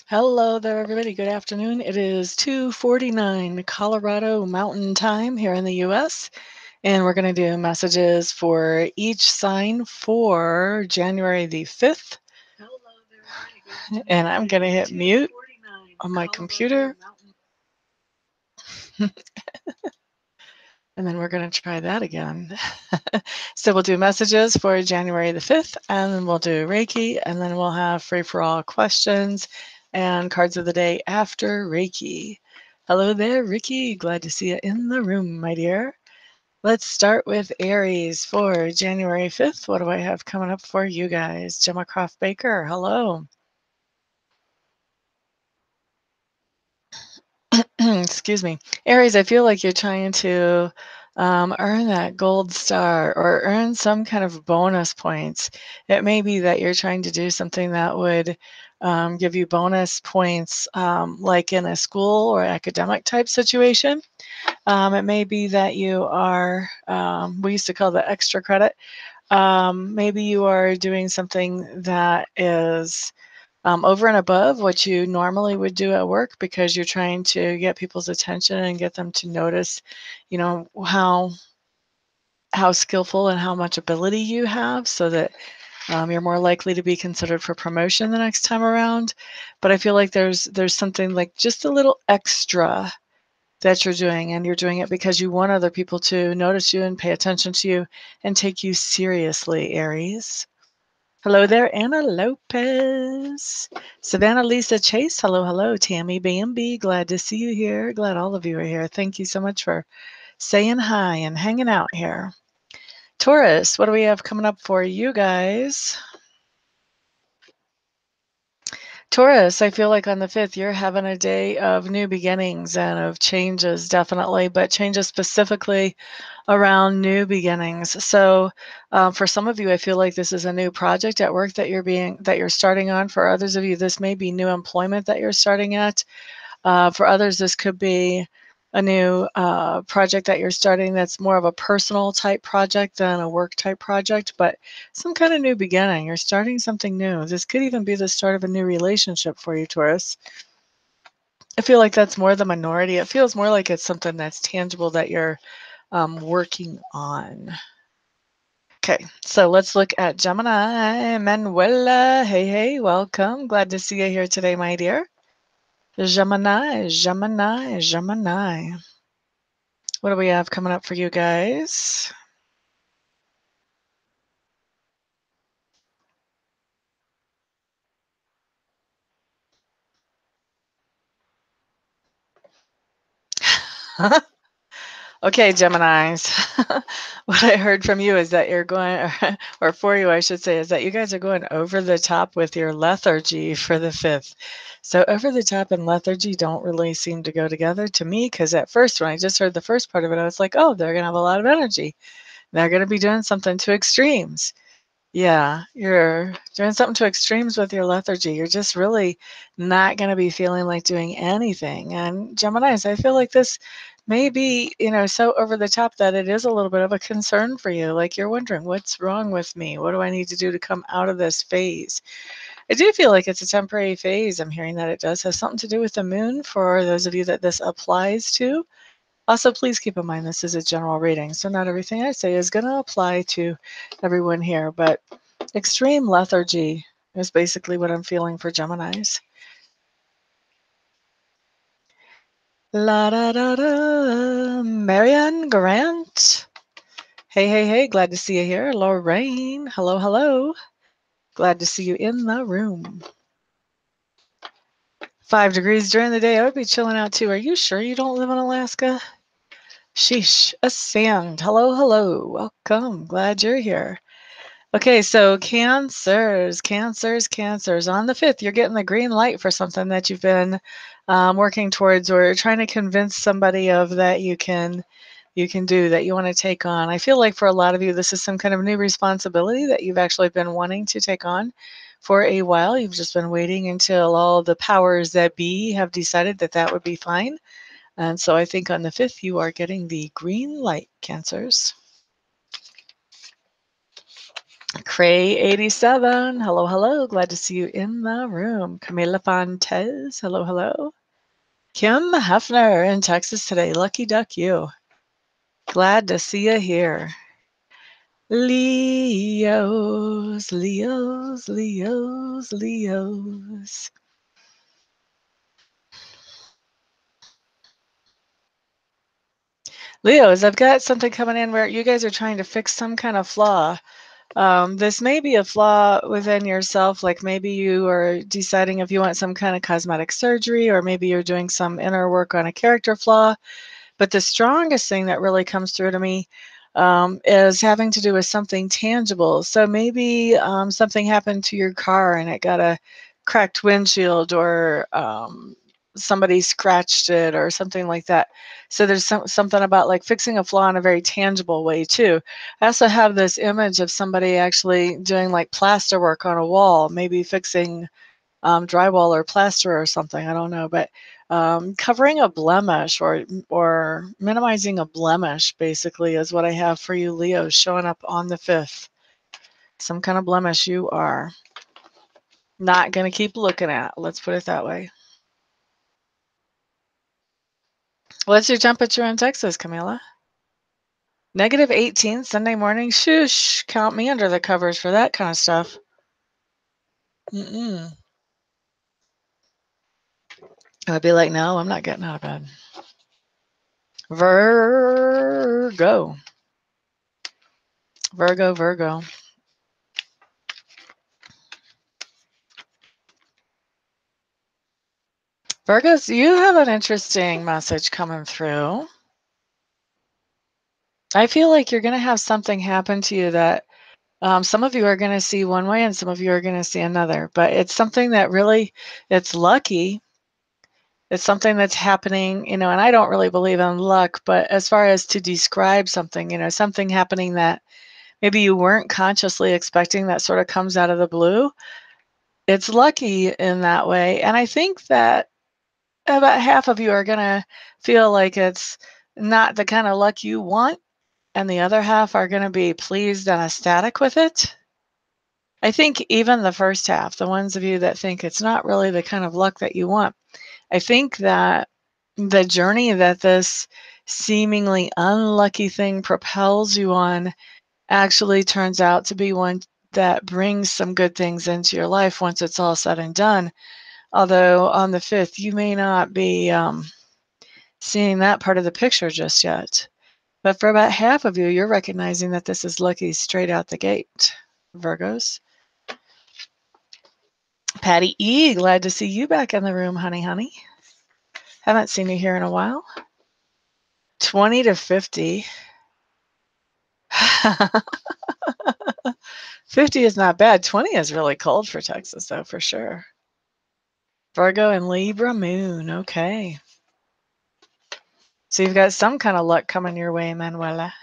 Hello there, everybody. Good afternoon. It is 2:49 Colorado Mountain Time here in the U.S., and we're going to do messages for each sign for January the 5th. And I'm going to hit mute on my computer. And then we're going to try that again. So we'll do messages for January the 5th, and then we'll do Reiki, and then we'll have free-for-all questions and cards of the day after Reiki. Hello there, Ricky. Glad to see you in the room, my dear. Let's start with Aries for January 5th. What do I have coming up for you guys? Gemma Croft Baker, hello. Excuse me. Aries, I feel like you're trying to earn that gold star or earn some kind of bonus points. It may be that you're trying to do something that would give you bonus points, like in a school or academic type situation. It may be that you are, we used to call that extra credit. Maybe you are doing something that is over and above what you normally would do at work because you're trying to get people's attention and get them to notice, you know, how skillful and how much ability you have, so that you're more likely to be considered for promotion the next time around. But I feel like there's something like just a little extra that you're doing, and you're doing it because you want other people to notice you and pay attention to you and take you seriously, Aries. Hello there, Anna Lopez. Savannah Lisa Chase. Hello, hello. Tammy Bambi. Glad to see you here. Glad all of you are here. Thank you so much for saying hi and hanging out here. Taurus, what do we have coming up for you guys? Taurus, I feel like on the 5th, you're having a day of new beginnings and of changes, definitely, but changes specifically around new beginnings. So, for some of you, I feel like this is a new project at work that you're starting on. For others of you, this may be new employment that you're starting at. For others, this could be a new project that you're starting that's more of a personal type project than a work type project, but some kind of new beginning. You're starting something new. This could even be the start of a new relationship for you, Taurus. I feel like that's more the minority. It feels more like it's something that's tangible that you're working on. Okay, so let's look at Gemini. Manuela, hey, hey, welcome. Glad to see you here today, my dear. Gemini, Gemini, Gemini. What do we have coming up for you guys? Okay, Geminis. What I heard from you is that you're going, or for you, I should say, is that you guys are going over the top with your lethargy for the 5th. So over the top and lethargy don't really seem to go together to me, because at first, when I just heard the first part of it, I was like, oh, they're going to have a lot of energy. They're going to be doing something to extremes. Yeah, you're doing something to extremes with your lethargy. You're just really not going to be feeling like doing anything. And Geminis, I feel like this may be, so over the top that it is a little bit of a concern for you. Like you're wondering, what's wrong with me? What do I need to do to come out of this phase? I do feel like it's a temporary phase. I'm hearing that it does have something to do with the moon for those of you that this applies to. Also, please keep in mind this is a general reading, so not everything I say is going to apply to everyone here, but extreme lethargy is basically what I'm feeling for Geminis. La da da da, Marianne Grant. Hey, hey, hey, glad to see you here. Lorraine, hello, hello. Glad to see you in the room. 5 degrees during the day. I would be chilling out too. Are you sure you don't live in Alaska? Sheesh, Ascend. Hello, hello. Welcome. Glad you're here. Okay, so cancers. On the 5th, you're getting the green light for something that you've been working towards or trying to convince somebody of that you can do, that you want to take on. I feel like for a lot of you, this is some kind of new responsibility that you've actually been wanting to take on for a while. You've just been waiting until all the powers that be have decided that that would be fine. And so I think on the 5th, you are getting the green light, Cancers. Cray87, hello, hello. Glad to see you in the room. Camila Fontes, hello, hello. Kim Hefner in Texas today. Lucky duck you. Glad to see you here. Leos, Leos, Leos, Leos. Leos, I've got something coming in where you guys are trying to fix some kind of flaw. This may be a flaw within yourself, like maybe you are deciding if you want some kind of cosmetic surgery, or maybe you're doing some inner work on a character flaw. But the strongest thing that really comes through to me is having to do with something tangible. So maybe something happened to your car and it got a cracked windshield, or somebody scratched it or something like that. So there's something about like fixing a flaw in a very tangible way too. I also have this image of somebody actually doing like plaster work on a wall, maybe fixing drywall or plaster or something. I don't know, but covering a blemish or minimizing a blemish basically is what I have for you, Leo, showing up on the 5th. Some kind of blemish you are not going to keep looking at. Let's put it that way. What's your temperature in Texas, Camila? -18 Sunday morning. Shush, count me under the covers for that kind of stuff. I'd be like, no, I'm not getting out of bed. Virgo. Virgo, Virgo. Virgos, you have an interesting message coming through. I feel like you're going to have something happen to you that some of you are going to see one way and some of you are going to see another. But it's something that really, it's lucky. It's something that's happening, and I don't really believe in luck, but as far as to describe something, something happening that maybe you weren't consciously expecting that sort of comes out of the blue, it's lucky in that way. And I think that about half of you are going to feel like it's not the kind of luck you want, and the other half are going to be pleased and ecstatic with it. I think even the first half, the ones of you that think it's not really the kind of luck that you want, I think that the journey that this seemingly unlucky thing propels you on actually turns out to be one that brings some good things into your life once it's all said and done. Although on the 5th, you may not be seeing that part of the picture just yet. But for about half of you, you're recognizing that this is lucky straight out the gate, Virgos. Patty E., glad to see you back in the room, honey. Haven't seen you here in a while. 20 to 50. 50 is not bad. 20 is really cold for Texas, though, for sure. Virgo and Libra moon. Okay. So you've got some kind of luck coming your way, Manuela.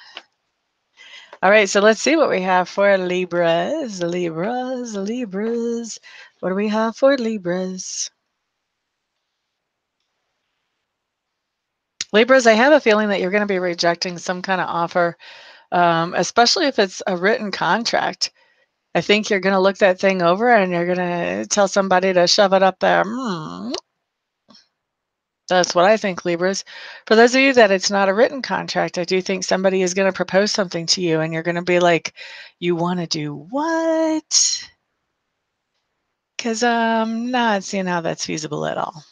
All right, so let's see what we have for Libras. Libras. What do we have for Libras? Libras, I have a feeling that you're going to be rejecting some kind of offer, especially if it's a written contract. I think you're going to look that thing over and you're going to tell somebody to shove it up there. That's what I think, Libras. For those of you that it's not a written contract, I do think somebody is going to propose something to you and you're going to be like, you want to do what? Because I'm not seeing how that's feasible at all.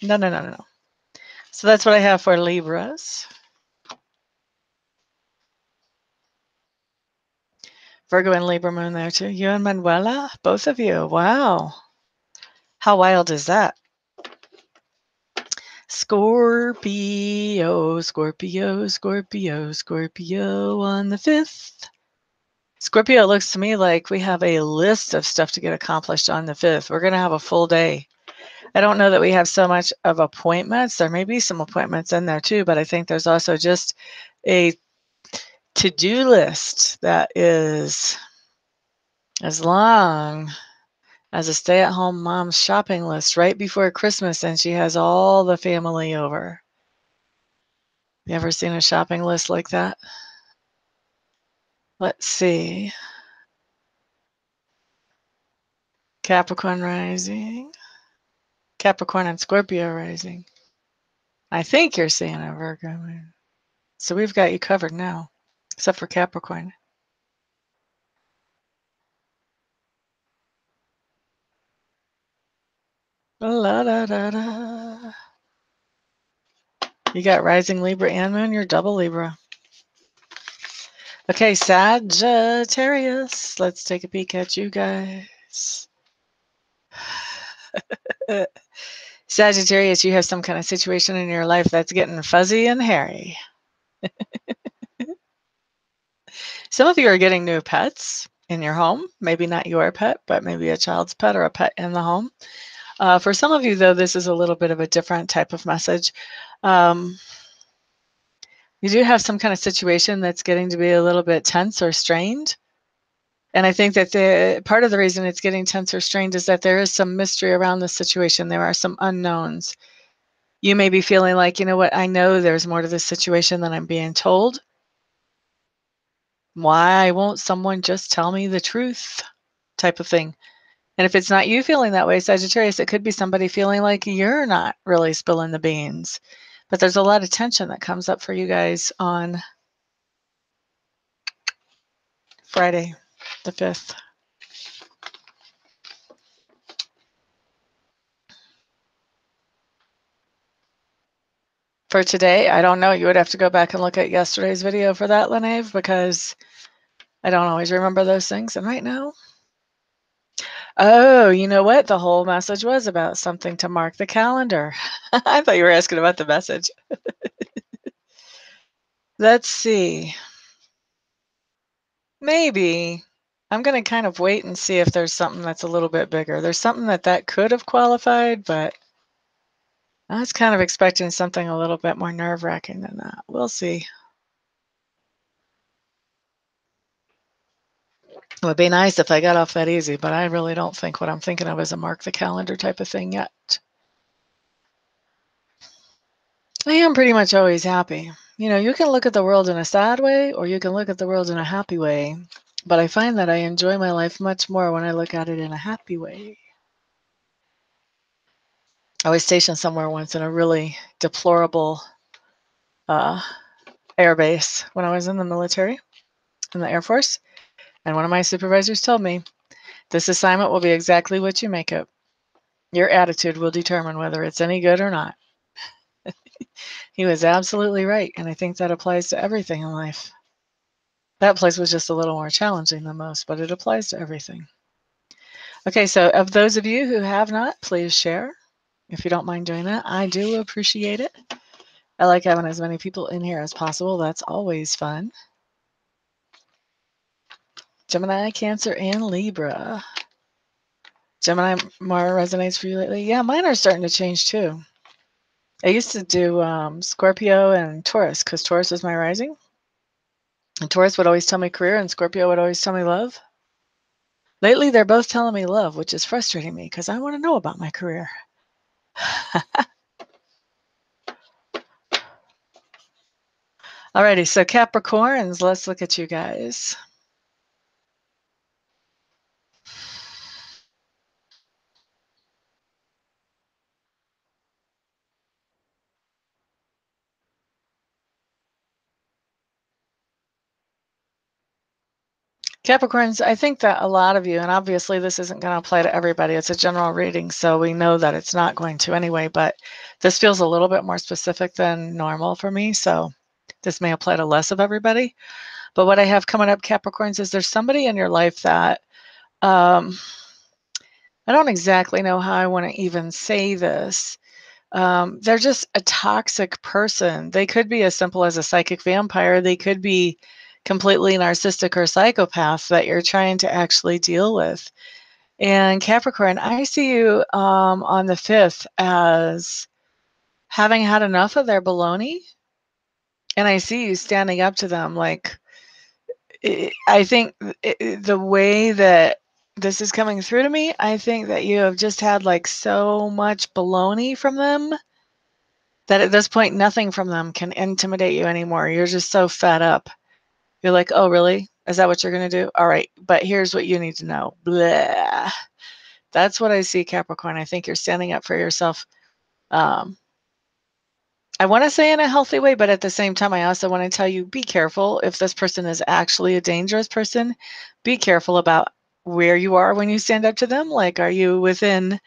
No. So that's what I have for Libras. Virgo and Libra moon there too. You and Manuela, both of you. Wow. How wild is that? Scorpio on the 5th. Scorpio, it looks to me like we have a list of stuff to get accomplished on the 5th. We're going to have a full day. I don't know that we have so much of appointments. There may be some appointments in there too, but I think there's also just a to-do list that is as long as a stay-at-home mom's shopping list right before Christmas, and she has all the family over. You ever seen a shopping list like that? Let's see. Capricorn rising. Capricorn and Scorpio rising. I think you're seeing a Virgo moon. So we've got you covered now, except for Capricorn. La, da, da, da. You got rising Libra and moon, you're double Libra. Okay, Sagittarius. Let's take a peek at you guys. Sagittarius, you have some kind of situation in your life that's getting fuzzy and hairy. Some of you are getting new pets in your home. Maybe not your pet, but maybe a child's pet or a pet in the home. For some of you, though, this is a little bit of a different type of message. You do have some kind of situation that's getting to be a little bit tense or strained. And I think that the part of the reason it's getting tense or strained is that there is some mystery around the situation. There are some unknowns. You may be feeling like, you know what, I know there's more to this situation than I'm being told. Why won't someone just tell me the truth? Type of thing. And if it's not you feeling that way, Sagittarius, it could be somebody feeling like you're not really spilling the beans. But there's a lot of tension that comes up for you guys on Friday, the 5th. For today, I don't know. You would have to go back and look at yesterday's video for that, Lenave, because I don't always remember those things. And right now, oh, you know what? The whole message was about something to mark the calendar. I thought you were asking about the message. Let's see. Maybe. I'm going to kind of wait and see if there's something that's a little bit bigger. There's something that could have qualified, but I was kind of expecting something a little bit more nerve-wracking than that. We'll see. It would be nice if I got off that easy, but I really don't think what I'm thinking of is a mark the calendar type of thing yet. I am pretty much always happy. You know, you can look at the world in a sad way or you can look at the world in a happy way, but I find that I enjoy my life much more when I look at it in a happy way. I was stationed somewhere once in a really deplorable air base when I was in the military, in the Air Force, and one of my supervisors told me, this assignment will be exactly what you make it. Your attitude will determine whether it's any good or not. He was absolutely right, and I think that applies to everything in life. That place was just a little more challenging than most, but it applies to everything. Okay, so of those of you who have not, please share. If you don't mind doing that, I do appreciate it. I like having as many people in here as possible. That's always fun. Gemini, Cancer, and Libra. Gemini more resonates for you lately? Yeah, mine are starting to change too. I used to do Scorpio and Taurus because Taurus is my rising. And Taurus would always tell me career and Scorpio would always tell me love. Lately, they're both telling me love, which is frustrating me because I want to know about my career. Alrighty, so Capricorns, let's look at you guys. Capricorns, I think that a lot of you, and obviously this isn't going to apply to everybody, it's a general reading, so we know that it's not going to anyway, but this feels a little bit more specific than normal for me, so this may apply to less of everybody. But what I have coming up, Capricorns, is there's somebody in your life that, I don't exactly know how I want to even say this. They're just a toxic person. They could be as simple as a psychic vampire. They could be completely narcissistic or psychopath that you're trying to actually deal with. And Capricorn, I see you on the 5th as having had enough of their baloney. And I see you standing up to them. Like, I think the way that this is coming through to me, I think that you have just had like so much baloney from them that at this point, nothing from them can intimidate you anymore. You're just so fed up. You're like, oh, really? Is that what you're going to do? All right, but here's what you need to know. Blah. That's what I see, Capricorn. I think you're standing up for yourself. Um, I want to say in a healthy way, but at the same time, I also want to tell you, be careful if this person is actually a dangerous person. Be careful about where you are when you stand up to them. Like, are you within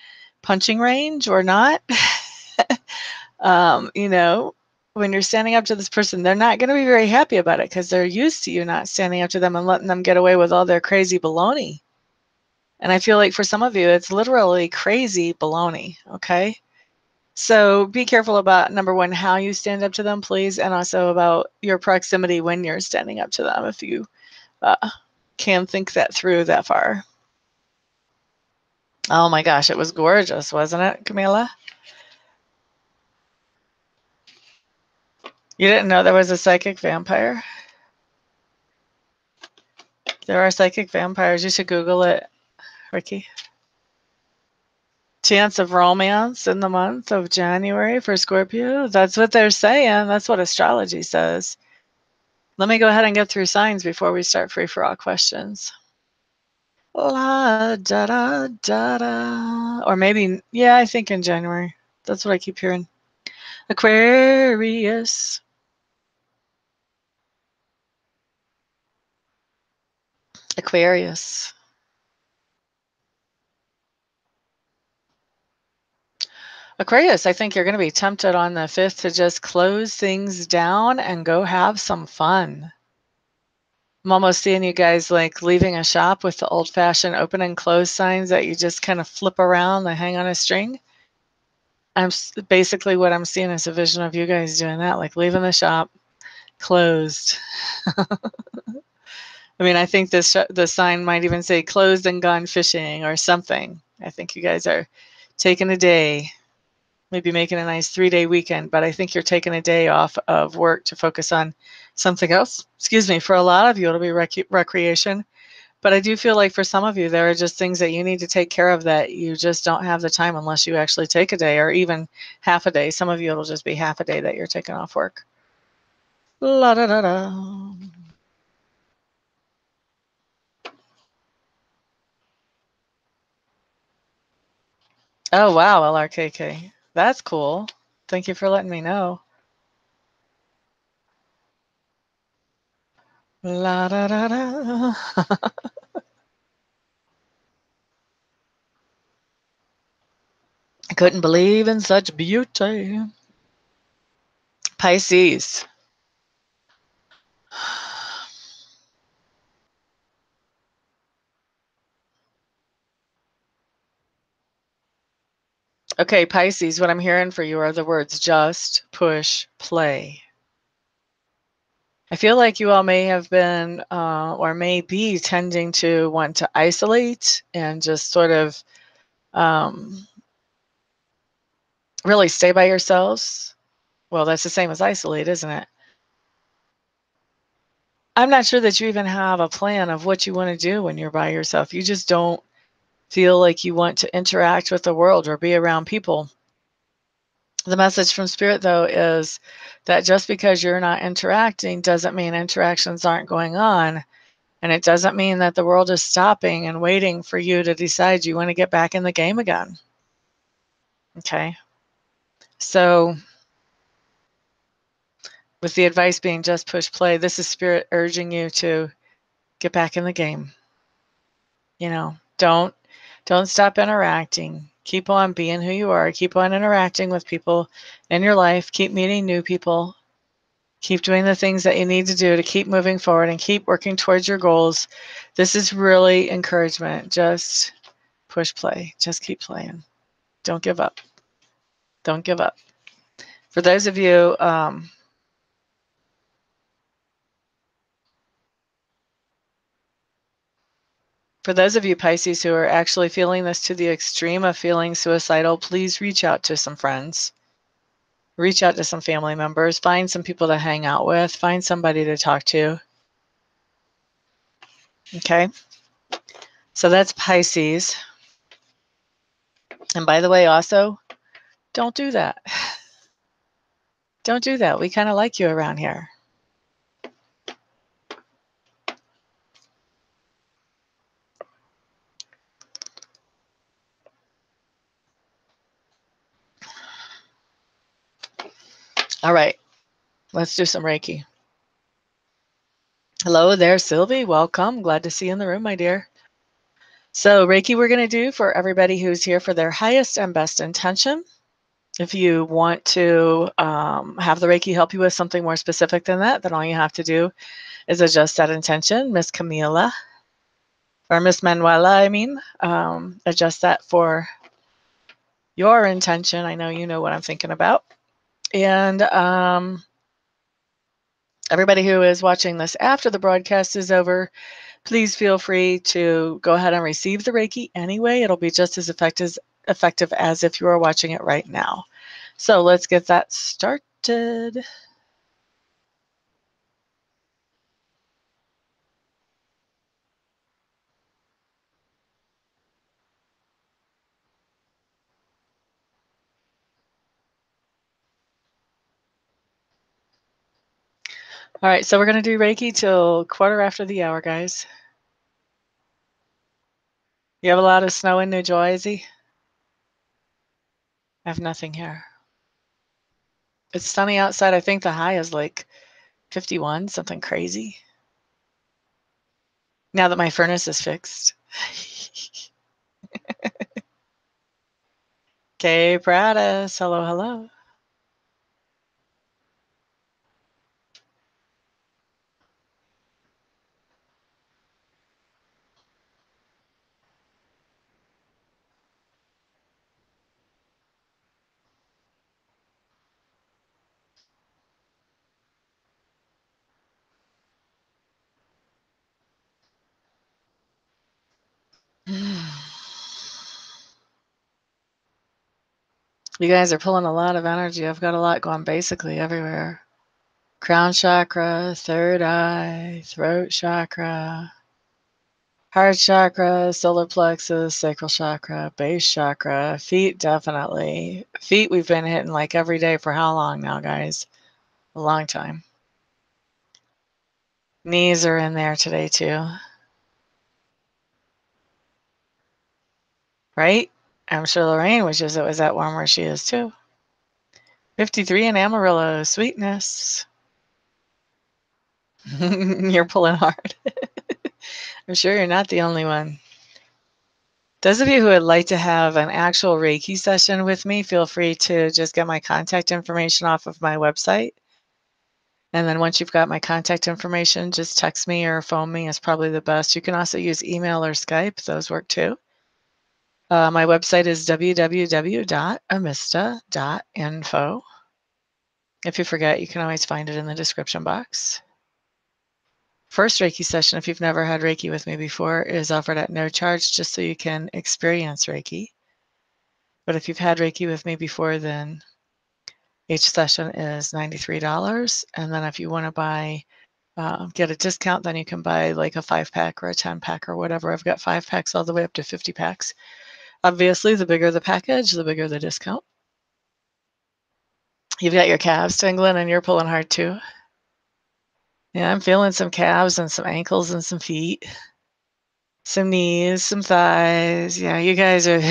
punching range or not? You know, when you're standing up to this person, they're not going to be very happy about it because they're used to you not standing up to them and letting them get away with all their crazy baloney. And I feel like for some of you, it's literally crazy baloney, okay? So be careful about, number one, how you stand up to them, please, and also about your proximity when you're standing up to them, if you can think that through that far. Oh my gosh, it was gorgeous, wasn't it, Camila? You didn't know there was a psychic vampire? There are psychic vampires. You should Google it, Ricky. Chance of romance in the month of January for Scorpio. That's what they're saying. That's what astrology says. Let me go ahead and get through signs before we start free for all questions. La da da da da. Or maybe, yeah, I think in January. That's what I keep hearing. Aquarius. Aquarius. Aquarius, I think you're going to be tempted on the 5th to just close things down and go have some fun. I'm almost seeing you guys like leaving a shop with the old-fashioned open and close signs that you just kind of flip around and hang on a string. Basically what I'm seeing is a vision of you guys doing that, like leaving the shop closed. I mean, I think the sign might even say closed and gone fishing or something. I think you guys are taking a day, maybe making a nice 3-day weekend, but I think you're taking a day off of work to focus on something else. Excuse me. For a lot of you, it'll be recreation. But I do feel like for some of you, there are just things that you need to take care of that you just don't have the time unless you actually take a day or even half a day. Some of you, it'll just be half a day that you're taking off work. La da da da. Oh, wow, LRKK. That's cool. Thank you for letting me know. La da da da. I couldn't believe in such beauty. Pisces. Okay, Pisces, what I'm hearing for you are the words just, push, play. I feel like you all may have been or may be tending to want to isolate and just sort of really stay by yourselves. Well, that's the same as isolate, isn't it? I'm not sure that you even have a plan of what you want to do when you're by yourself. You just don't feel like you want to interact with the world or be around people. The message from Spirit, though, is that just because you're not interacting doesn't mean interactions aren't going on. And it doesn't mean that the world is stopping and waiting for you to decide you want to get back in the game again. Okay. So with the advice being just push play, this is Spirit urging you to get back in the game. You know, don't stop interacting. Keep on being who you are. Keep on interacting with people in your life. Keep meeting new people. Keep doing the things that you need to do to keep moving forward and keep working towards your goals. This is really encouragement. Just push play. Just keep playing. Don't give up. Don't give up. For those of you, Pisces, who are actually feeling this to the extreme of feeling suicidal, please reach out to some friends. Reach out to some family members. Find some people to hang out with. Find somebody to talk to. Okay? So that's Pisces. And by the way, also, don't do that. Don't do that. We kind of like you around here. All right, let's do some Reiki. Hello there, Sylvie. Welcome. Glad to see you in the room, my dear. So, Reiki, we're going to do for everybody who's here for their highest and best intention. If you want to have the Reiki help you with something more specific than that, then all you have to do is adjust that intention. Miss Camila, or Miss Manuela, I mean, adjust that for your intention. I know you know what I'm thinking about. And everybody who is watching this after the broadcast is over, please feel free to go ahead and receive the Reiki anyway. It'll be just as effective as if you are watching it right now. So let's get that started. All right, so we're going to do Reiki till quarter after the hour, guys. You have a lot of snow in New Jersey? I have nothing here. It's sunny outside. I think the high is like 51, something crazy. Now that my furnace is fixed. Okay, Pradis. Hello, hello. You guys are pulling a lot of energy. I've got a lot going basically everywhere. Crown chakra, third eye, throat chakra, heart chakra, solar plexus, sacral chakra, base chakra, feet definitely. Feet we've been hitting like every day for how long now, guys? A long time. Knees are in there today too. Right? I'm sure Lorraine wishes it was that warm where she is too. 53 in Amarillo, sweetness. You're pulling hard. I'm sure you're not the only one. Those of you who would like to have an actual Reiki session with me, feel free to just get my contact information off of my website. And then once you've got my contact information, just text me or phone me is probably the best. You can also use email or Skype. Those work too. My website is www.amista.info. If you forget, you can always find it in the description box. First Reiki session, if you've never had Reiki with me before, is offered at no charge just so you can experience Reiki. But if you've had Reiki with me before, then each session is $93. And then if you want to buy, get a discount, then you can buy like a 5-pack or a 10-pack or whatever. I've got 5 packs all the way up to 50 packs. Obviously, the bigger the package, the bigger the discount. You've got your calves tingling and you're pulling hard too. Yeah, I'm feeling some calves and some ankles and some feet. Some knees, some thighs. Yeah, you guys are,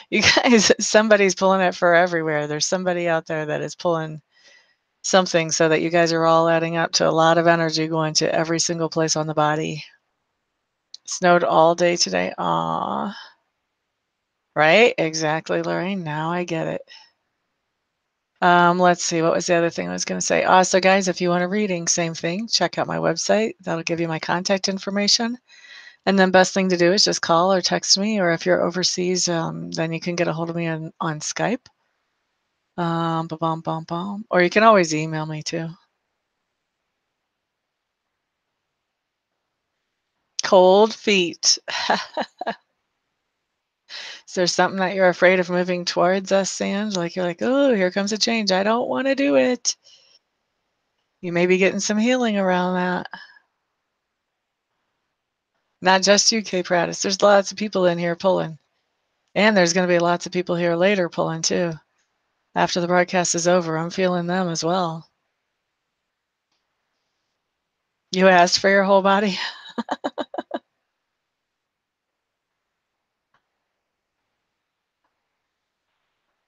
you guys, somebody's pulling it for everywhere. There's somebody out there that is pulling something so that you guys are all adding up to a lot of energy going to every single place on the body. Snowed all day today. Aw. Right? Exactly, Lorraine. Now I get it. Let's see. What was the other thing I was going to say? So guys, if you want a reading, same thing. Check out my website. That'll give you my contact information. And then best thing to do is just call or text me, or if you're overseas, then you can get a hold of me on Skype. Or you can always email me too. Cold feet. Is there something that you're afraid of moving towards us, Sanj? Like you're like, oh, here comes a change. I don't want to do it. You may be getting some healing around that. Not just you, Kay Prattis. There's lots of people in here pulling. And there's going to be lots of people here later pulling too. After the broadcast is over, I'm feeling them as well. You asked for your whole body?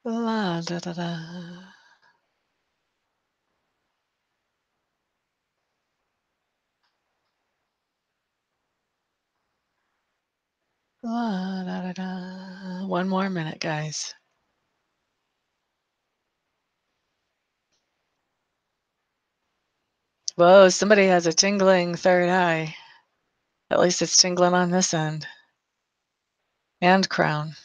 La, da, da, da. One more minute, guys. Whoa, somebody has a tingling third eye. At least it's tingling on this end. And crown.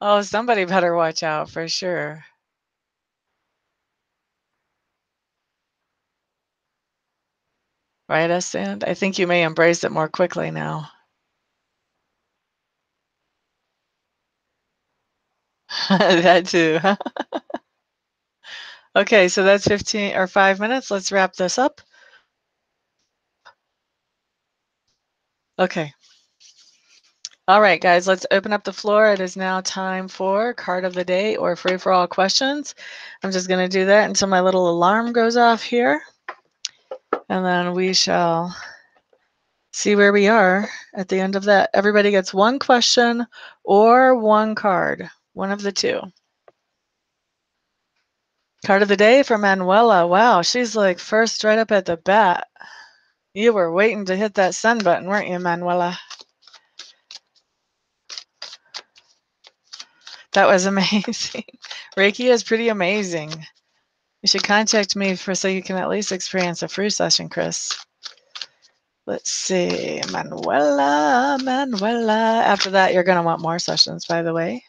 Oh, somebody better watch out for sure. Right, Sand? I think you may embrace it more quickly now. That too. Okay, so that's 15 or 5 minutes. Let's wrap this up. Okay. All right, guys, let's open up the floor. It is now time for card of the day or free for all questions. I'm just going to do that until my little alarm goes off here. And then we shall see where we are at the end of that. Everybody gets one question or one card, one of the two. Card of the day for Manuela. Wow, she's like first right up at the bat. You were waiting to hit that send button, weren't you, Manuela? That was amazing. Reiki is pretty amazing. You should contact me so you can at least experience a free session, Chris. Let's see, Manuela. After that, you're going to want more sessions, by the way.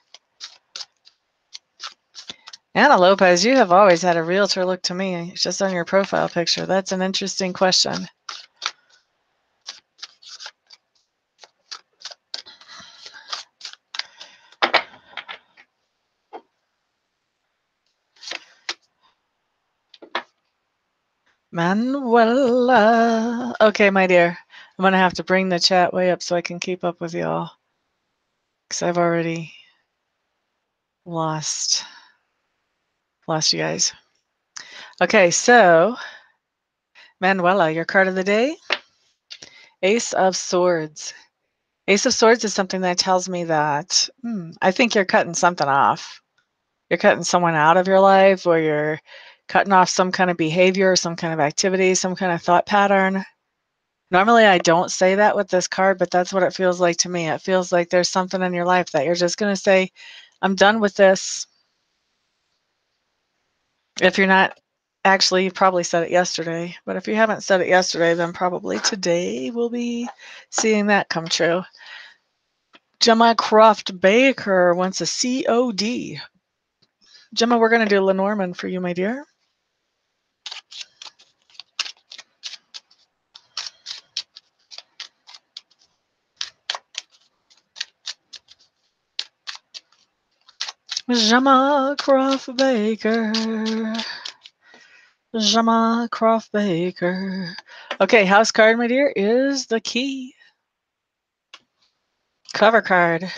Anna Lopez, you have always had a realtor look to me, just on your profile picture. That's an interesting question. Manuela. Okay, my dear. I'm going to have to bring the chat way up so I can keep up with y'all. Because I've already lost you guys. Okay, so Manuela, your card of the day, Ace of Swords. Ace of Swords is something that tells me that I think you're cutting something off. You're cutting someone out of your life, or you're cutting off some kind of behavior, some kind of activity, some kind of thought pattern. Normally, I don't say that with this card, but that's what it feels like to me. It feels like there's something in your life that you're just going to say, I'm done with this. If you're not, actually, you probably said it yesterday, but if you haven't said it yesterday, then probably today we'll be seeing that come true. Gemma Croft Baker wants a COD. Gemma, we're going to do Lenormand for you, my dear. Gemma Croft Baker. Gemma Croft Baker. Okay, house card, my dear, is the key. Cover card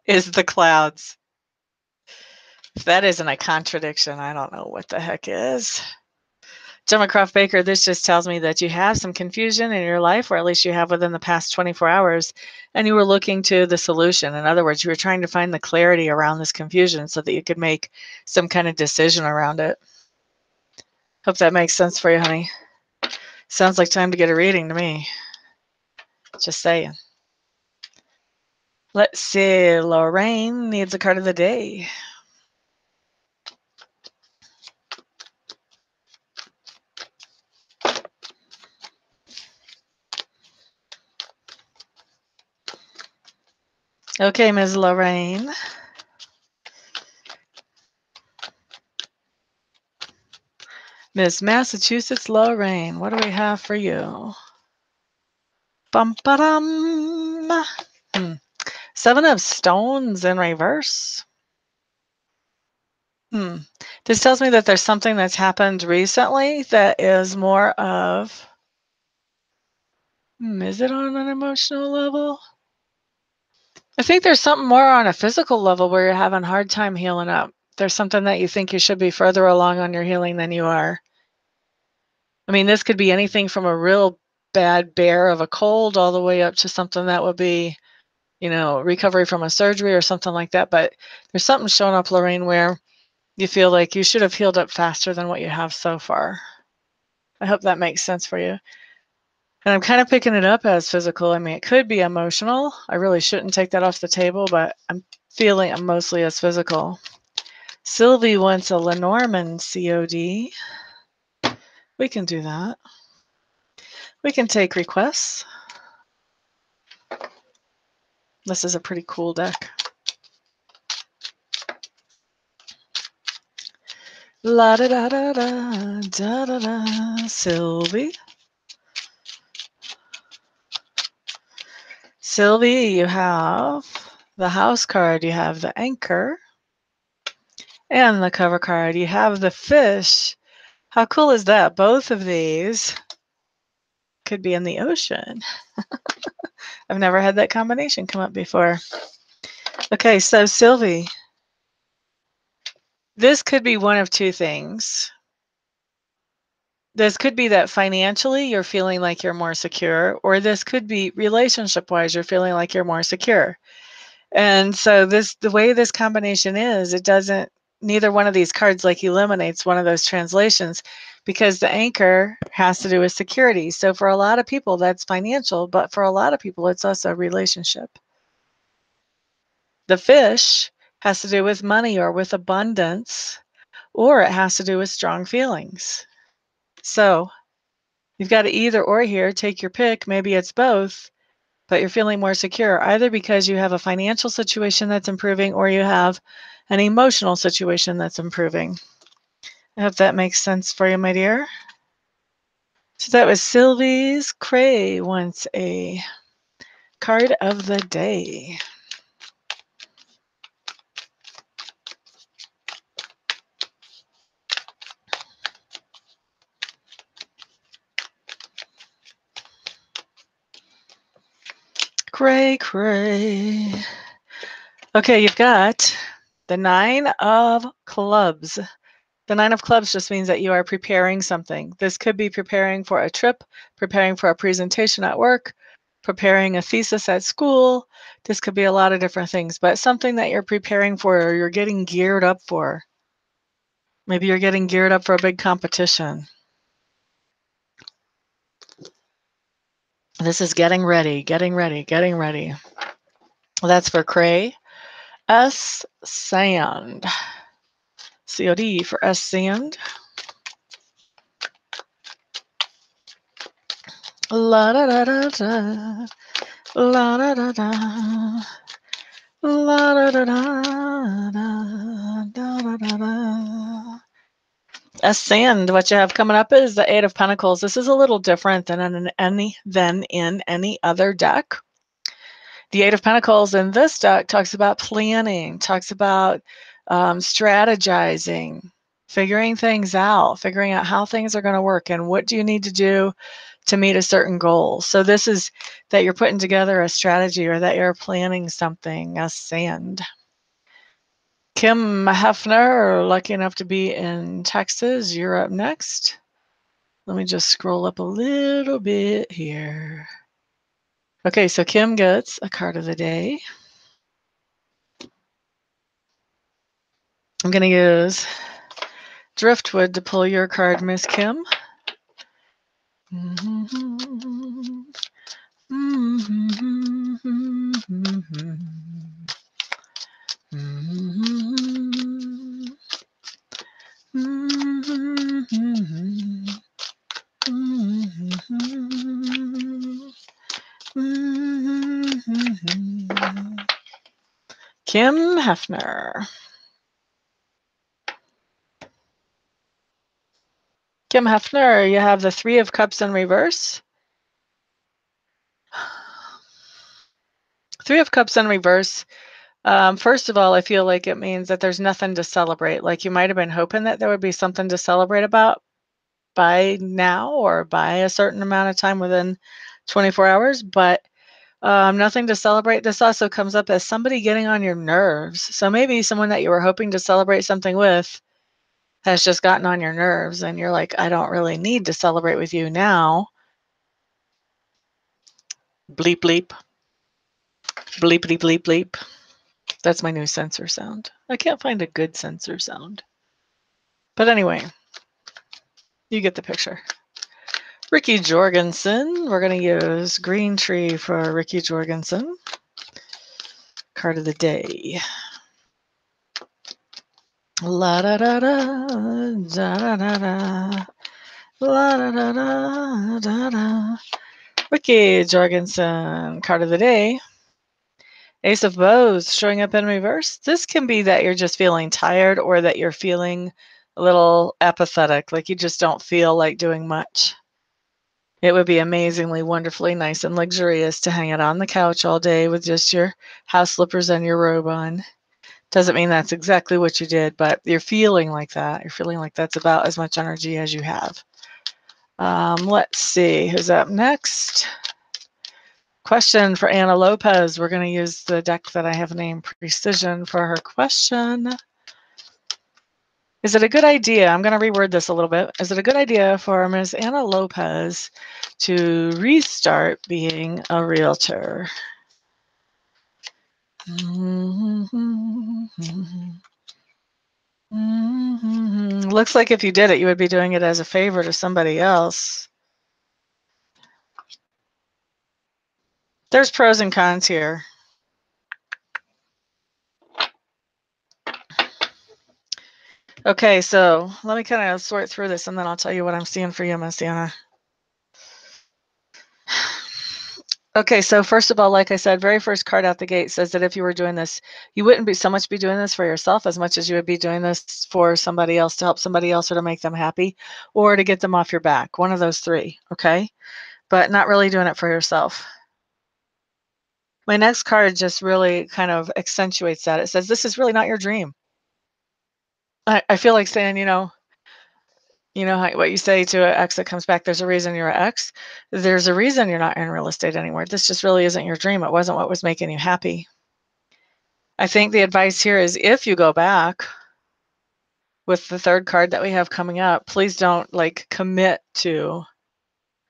is the clouds. If that isn't a contradiction, I don't know what the heck is. Gemma Croft Baker, this just tells me that you have some confusion in your life, or at least you have within the past 24 hours, and you were looking to the solution. In other words, you were trying to find the clarity around this confusion so that you could make some kind of decision around it. Hope that makes sense for you, honey. Sounds like time to get a reading to me. Just saying. Let's see. Lorraine needs a card of the day. Okay, Ms. Lorraine. Miss Massachusetts Lorraine, what do we have for you? Bum-ba-dum. Seven of Stones in reverse. This tells me that there's something that's happened recently that is more of, is it on an emotional level? I think there's something more on a physical level where you're having a hard time healing up. There's something that you think you should be further along on your healing than you are. I mean, this could be anything from a real bad bear of a cold all the way up to something that would be, recovery from a surgery or something like that. But there's something showing up, Lorraine, where you feel like you should have healed up faster than what you have so far. I hope that makes sense for you. And I'm kind of picking it up as physical. I mean, it could be emotional. I really shouldn't take that off the table, but I'm feeling it mostly as physical. Sylvie wants a Lenormand COD. We can do that. We can take requests. This is a pretty cool deck. La da da da da da da da. Sylvie. Sylvie, you have the house card, you have the anchor, and the cover card, you have the fish. How cool is that? Both of these could be in the ocean. I've never had that combination come up before. Okay, so Sylvie, this could be one of two things. This could be that financially you're feeling like you're more secure, or this could be relationship-wise you're feeling like you're more secure. And so the way this combination is, neither one of these cards like eliminates one of those translations, because the anchor has to do with security. So for a lot of people that's financial, but for a lot of people it's also a relationship. The fish has to do with money or with abundance, or it has to do with strong feelings. So you've got to either or here, take your pick. Maybe it's both, but you're feeling more secure, either because you have a financial situation that's improving or you have an emotional situation that's improving. I hope that makes sense for you, my dear. So that was Sylvie's Cray wants a card of the day. Cray, cray. Okay, you've got the 9 of Clubs. The 9 of Clubs just means that you are preparing something. This could be preparing for a trip, preparing for a presentation at work, preparing a thesis at school. This could be a lot of different things, but something that you're preparing for or you're getting geared up for. Maybe you're getting geared up for a big competition. This is getting ready, getting ready, getting ready. That's for Cray. S Sand. COD for S Sand. La da da da da. La da da da. La da da da da da da da. Ascend, what you have coming up is the 8 of Pentacles. This is a little different than in any other deck. The 8 of Pentacles in this deck talks about planning, talks about strategizing, figuring things out, figuring out how things are going to work and what do you need to do to meet a certain goal. So this is that you're putting together a strategy or that you're planning something. Ascend. Kim Hefner, lucky enough to be in Texas. You're up next. Let me just scroll up a little bit here. Okay, so Kim gets a card of the day. I'm going to use Driftwood to pull your card, Miss Kim. Kim Hefner. Kim Hefner, you have the 3 of Cups in reverse. 3 of Cups in reverse. First of all, I feel like it means that there's nothing to celebrate. Like you might have been hoping that there would be something to celebrate about by now or by a certain amount of time within 24 hours, but nothing to celebrate. This also comes up as somebody getting on your nerves. So maybe someone that you were hoping to celebrate something with has just gotten on your nerves and you're like, I don't really need to celebrate with you now. Bleep, bleep. Bleepity, bleep, bleep. That's my new censor sound. I can't find a good censor sound. But anyway, you get the picture. Ricky Jorgensen. We're going to use Green Tree for Ricky Jorgensen. Card of the day. La da da da da da da da. La da da da da da. Ricky Jorgensen. Card of the day. Ace of Bows showing up in reverse. This can be that you're just feeling tired or that you're feeling a little apathetic, like you just don't feel like doing much. It would be amazingly, wonderfully nice and luxurious to hang out on the couch all day with just your house slippers and your robe on. Doesn't mean that's exactly what you did, but you're feeling like that. You're feeling like that's about as much energy as you have. Let's see, who's up next? Question for Anna Lopez. We're going to use the deck that I have named Precision for her question. Is it a good idea? I'm going to reword this a little bit. Is it a good idea for Ms. Anna Lopez to restart being a realtor? Looks like if you did it, you would be doing it as a favor to somebody else. There's pros and cons here. Okay, so let me kind of sort through this and then I'll tell you what I'm seeing for you, Miss Anna. Okay, so first of all, like I said, very first card out the gate says that if you were doing this, you wouldn't be so much be doing this for yourself as much as you would be doing this for somebody else, to help somebody else or to make them happy or to get them off your back. One of those three, okay? But not really doing it for yourself. My next card just really kind of accentuates that. It says, this is really not your dream. I feel like saying, what you say to an ex that comes back, there's a reason you're an ex. There's a reason you're not in real estate anymore. This just really isn't your dream. It wasn't what was making you happy. I think the advice here is if you go back with the third card that we have coming up, please don't commit to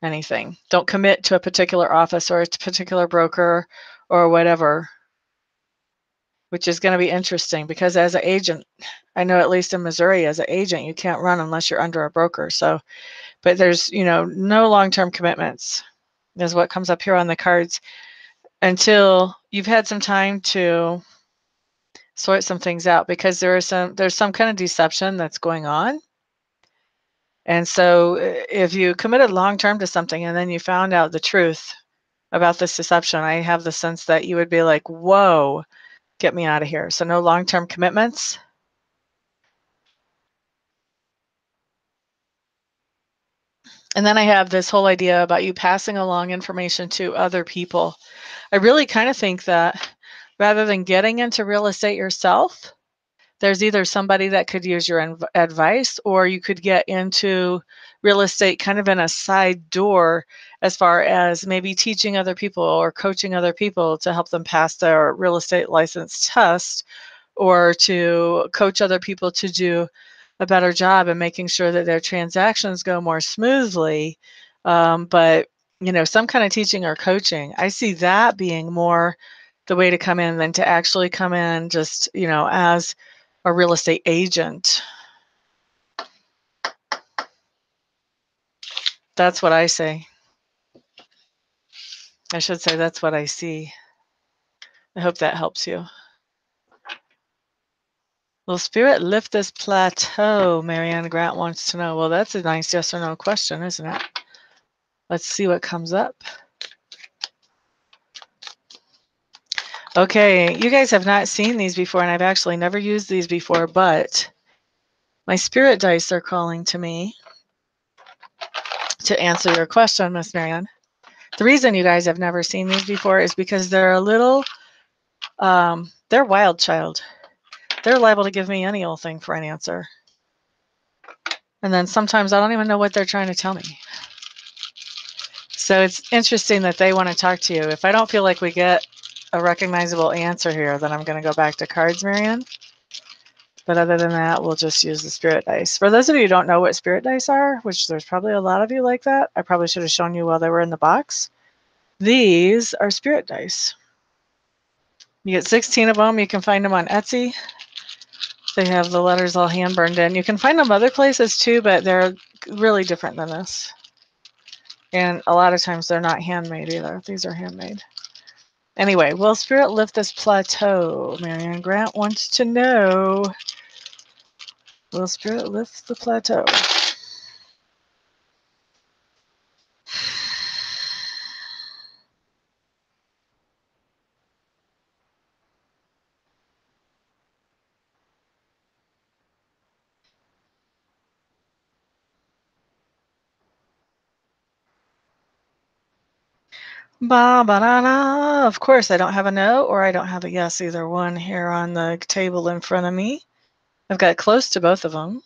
anything. Don't commit to a particular office or a particular broker or whatever, which is going to be interesting because as an agent, I know at least in Missouri, as an agent, you can't run unless you're under a broker. So, but there's, no long-term commitments is what comes up here on the cards until you've had some time to sort some things out, because there's some kind of deception that's going on. And so if you committed long-term to something and then you found out the truth about this deception, I have the sense that you would be like, whoa, get me out of here. So no long-term commitments. And then I have this whole idea about you passing along information to other people. I really kind of think that rather than getting into real estate yourself, there's either somebody that could use your advice, or you could get into real estate kind of in a side door as far as maybe teaching other people or coaching other people to help them pass their real estate license test, or to coach other people to do a better job and making sure that their transactions go more smoothly. But, some kind of teaching or coaching, I see that being more the way to come in than to actually come in just, as a real estate agent. That's what I say. I should say that's what I see. I hope that helps you. Will Spirit lift this plateau? Marianne Grant wants to know. Well, that's a nice yes or no question, isn't it? Let's see what comes up. Okay, you guys have not seen these before, and I've actually never used these before, but my spirit dice are calling to me to answer your question, Miss Marianne. The reason you guys have never seen these before is because they're a little, they're wild child. They're liable to give me any old thing for an answer. And then sometimes I don't even know what they're trying to tell me. So it's interesting that they want to talk to you. If I don't feel like we get a recognizable answer here, then I'm going to go back to cards, Marianne. But other than that, we'll just use the spirit dice. For those of you who don't know what spirit dice are, which there's probably a lot of you like that, I probably should have shown you while they were in the box. These are spirit dice. You get 16 of them. You can find them on Etsy. They have the letters all hand burned in. You can find them other places too, but they're really different than this. And a lot of times they're not handmade either. These are handmade. Anyway, will Spirit lift this plateau? Marianne Grant wants to know, will Spirit lift the plateau? Ba ba da da. Of course, I don't have a no or I don't have a yes, either one here on the table in front of me. I've got close to both of them.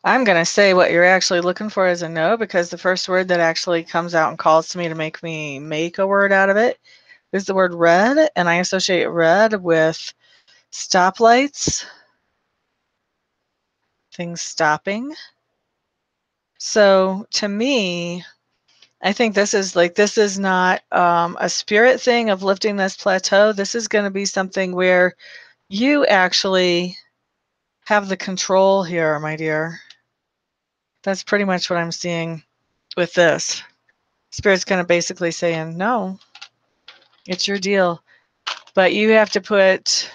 I'm going to say what you're actually looking for is a no, because the first word that actually comes out and calls to me to make me make a word out of it is the word red, and I associate red with stoplights, things stopping. So to me, I think this is not a spirit thing of lifting this plateau. This is going to be something where you actually have the control here, my dear. That's pretty much what I'm seeing with this. Spirit's going to basically saying, no, it's your deal. But you have to put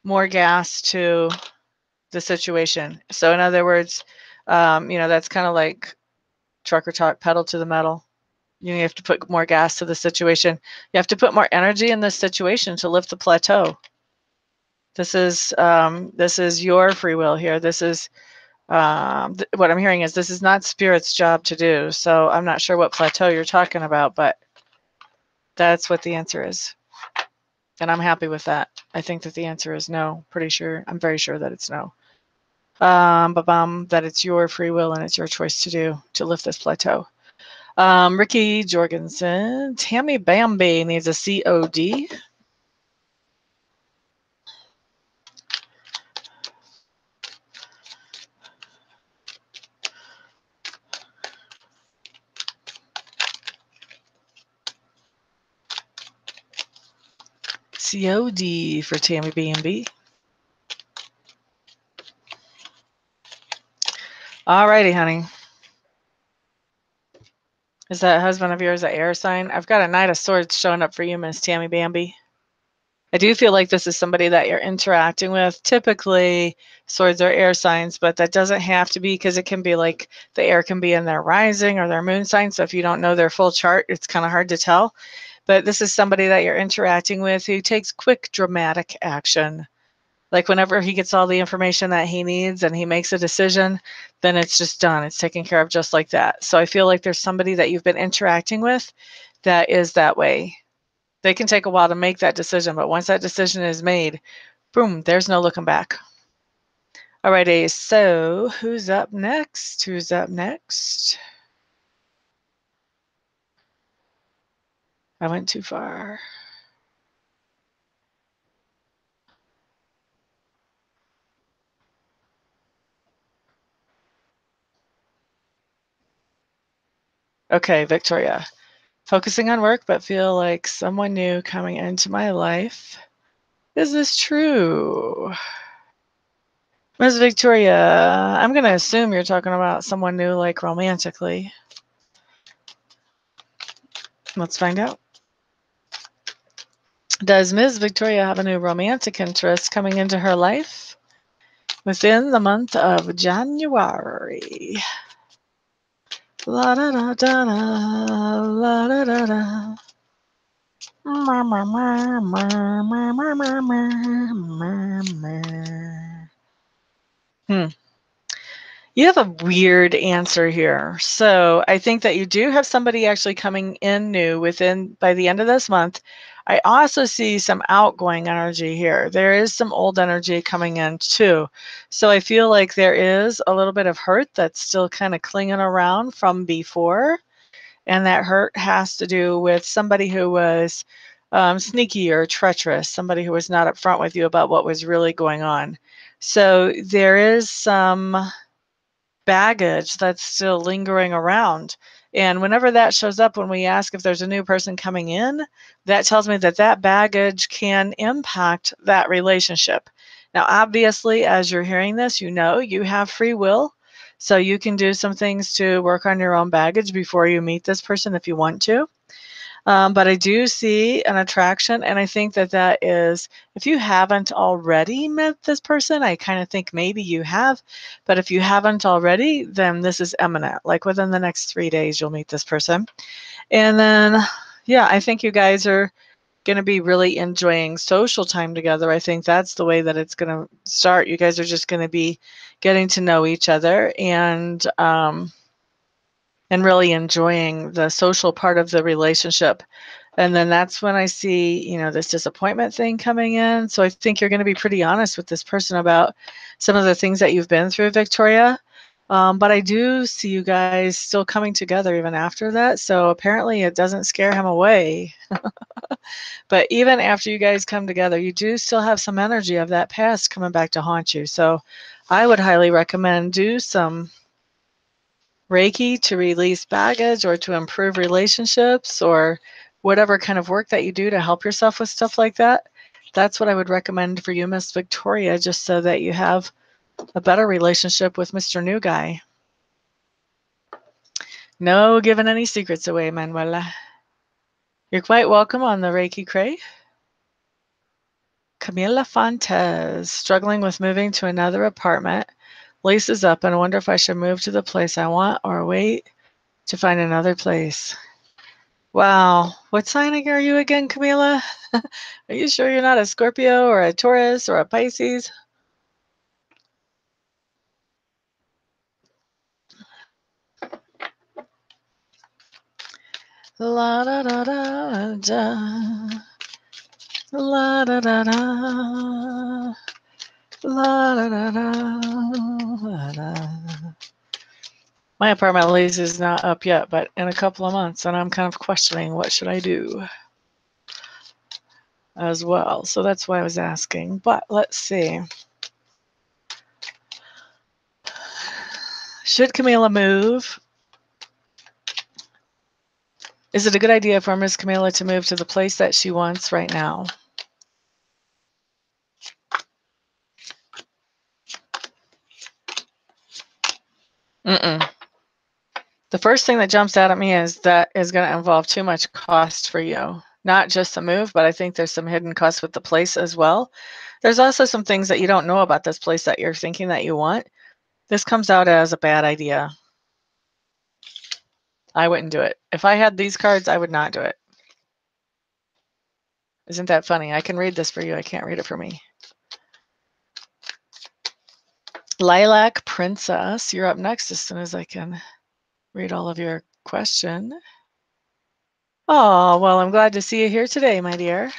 more gas to the situation. So in other words, that's kind of like trucker talk, pedal to the metal. You have to put more gas to the situation. You have to put more energy in this situation to lift the plateau. This is your free will here. This is what I'm hearing is this is not Spirit's job to do. So I'm not sure what plateau you're talking about, but that's what the answer is. And I'm happy with that. I think that the answer is no. Pretty sure. I'm very sure that it's no. That it's your free will and it's your choice to lift this plateau. Ricky Jorgensen. Tammy Bambi needs a COD. COD for Tammy Bambi. Alrighty, honey. Is that husband of yours an air sign? I've got a Knight of Swords showing up for you, Miss Tammy Bambi. I do feel like this is somebody that you're interacting with. Typically, swords are air signs, but that doesn't have to be, because it can be like the air can be in their rising or their moon sign. So if you don't know their full chart, it's kind of hard to tell. But this is somebody that you're interacting with who takes quick, dramatic action. Like whenever he gets all the information that he needs and he makes a decision, then it's just done. It's taken care of just like that. So I feel like there's somebody that you've been interacting with that is that way. They can take a while to make that decision, but once that decision is made, boom, there's no looking back. Alrighty, so who's up next? Who's up next? I went too far. Okay, Victoria. Focusing on work, but feel like someone new coming into my life. Is this true? Ms. Victoria, I'm going to assume you're talking about someone new, like romantically. Let's find out. Does Ms. Victoria have a new romantic interest coming into her life within the month of January? La da da da da, la da da da. You have a weird answer here. So I think that you do have somebody actually coming in new by the end of this month. I also see some outgoing energy here. There is some old energy coming in too. So I feel like there is a little bit of hurt that's still kind of clinging around from before. And that hurt has to do with somebody who was sneaky or treacherous, somebody who was not upfront with you about what was really going on. So there is some baggage that's still lingering around. And whenever that shows up, when we ask if there's a new person coming in, that tells me that that baggage can impact that relationship. Now, obviously, as you're hearing this, you know you have free will. So you can do some things to work on your own baggage before you meet this person if you want to. But I do see an attraction, and I think that that is, if you haven't already met this person, I kind of think maybe you have, but if you haven't already, then this is imminent. Like within the next 3 days, you'll meet this person. And then, yeah, I think you guys are going to be really enjoying social time together. I think that's the way that it's going to start. You guys are just going to be getting to know each other and really enjoying the social part of the relationship. And then that's when I see, this disappointment thing coming in. So I think you're going to be pretty honest with this person about some of the things that you've been through, Victoria. But I do see you guys still coming together even after that. So apparently it doesn't scare him away. But even after you guys come together, you do still have some energy of that past coming back to haunt you. So I would highly recommend do some Reiki to release baggage or to improve relationships or whatever kind of work that you do to help yourself with stuff like that. That's what I would recommend for you, Miss Victoria, just so that you have a better relationship with Mr. New Guy. No giving any secrets away, Manuela. You're quite welcome on the Reiki Cray. Camila Fontes, struggling with moving to another apartment. Lease is up and I wonder if I should move to the place I want or wait to find another place. Wow. What sign are you again, Camila? Are you sure you're not a Scorpio or a Taurus or a Pisces? La da da da da. La da da da. La da da da. My apartment lease is not up yet, but in a couple of months, and I'm kind of questioning what should I do as well. So that's why I was asking. But let's see. Should Camila move? Is it a good idea for Miss Camila to move to the place that she wants right now? Mm-mm. The first thing that jumps out at me is that is going to involve too much cost for you. Not just the move, but I think there's some hidden costs with the place as well. There's also some things that you don't know about this place that you're thinking that you want. This comes out as a bad idea. I wouldn't do it. If I had these cards, I would not do it. Isn't that funny? I can read this for you. I can't read it for me. Lilac Princess, you're up next as soon as I can read all of your question. Oh, well, I'm glad to see you here today, my dear.